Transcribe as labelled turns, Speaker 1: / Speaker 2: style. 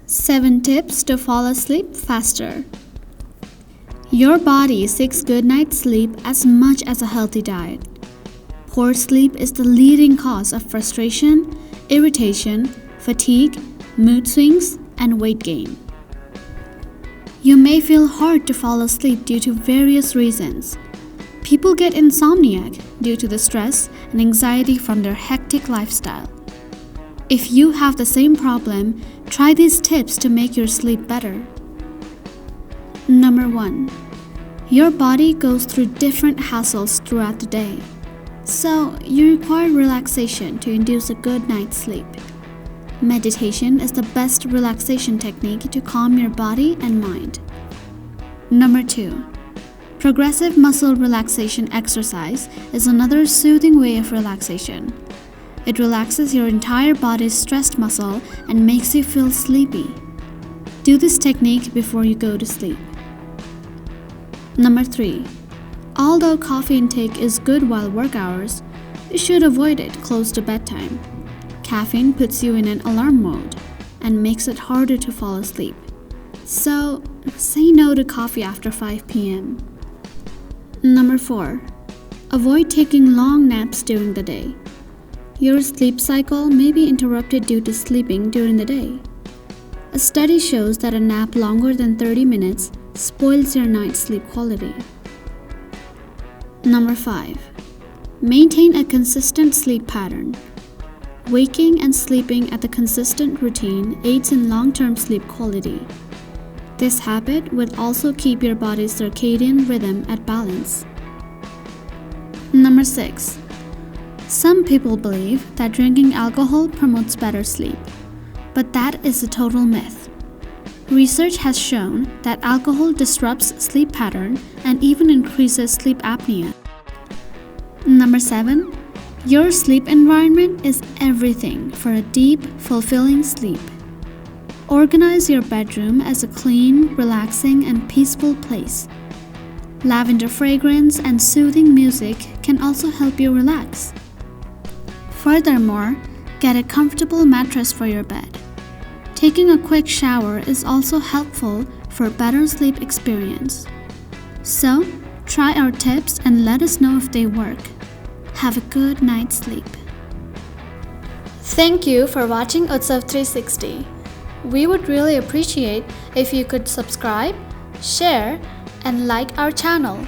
Speaker 1: Seven tips to fall asleep faster. Your body seeks good night's sleep as much as a healthy diet. Poor sleep is the leading cause of frustration, irritation, fatigue, mood swings, and weight gain. You may feel hard to fall asleep due to various reasons. People get insomniac due to the stress and anxiety from their hectic lifestyle. If you have the same problem, try these tips to make your sleep better. Number 1. Your body goes through different hassles throughout the day, so you require relaxation to induce a good night's sleep. Meditation is the best relaxation technique to calm your body and mind. Number 2. Progressive muscle relaxation exercise is another soothing way of relaxation. It relaxes your entire body's stressed muscle and makes you feel sleepy. Do this technique before you go to sleep. Number 3. Although coffee intake is good while work hours, you should avoid it close to bedtime. Caffeine puts you in an alarm mode and makes it harder to fall asleep. So, say no to coffee after 5 p.m. Number 4. Avoid taking long naps during the day. Your sleep cycle may be interrupted due to sleeping during the day. A study shows that a nap longer than 30 minutes spoils your night's sleep quality. Number 5. Maintain a consistent sleep pattern. Waking and sleeping at a consistent routine aids in long-term sleep quality. This habit will also keep your body's circadian rhythm at balance. Number 6. Some people believe that drinking alcohol promotes better sleep, but that is a total myth. Research has shown that alcohol disrupts sleep pattern and even increases sleep apnea. Number 7. Your sleep environment is everything for a deep, fulfilling sleep. Organize your bedroom as a clean, relaxing, and peaceful place. Lavender fragrance and soothing music can also help you relax. Furthermore, get a comfortable mattress for your bed. Taking a quick shower is also helpful for a better sleep experience. So, try our tips and let us know if they work. Have a good night's sleep. Thank you for watching Utsav 360. We would really appreciate if you could subscribe, share, and like our channel.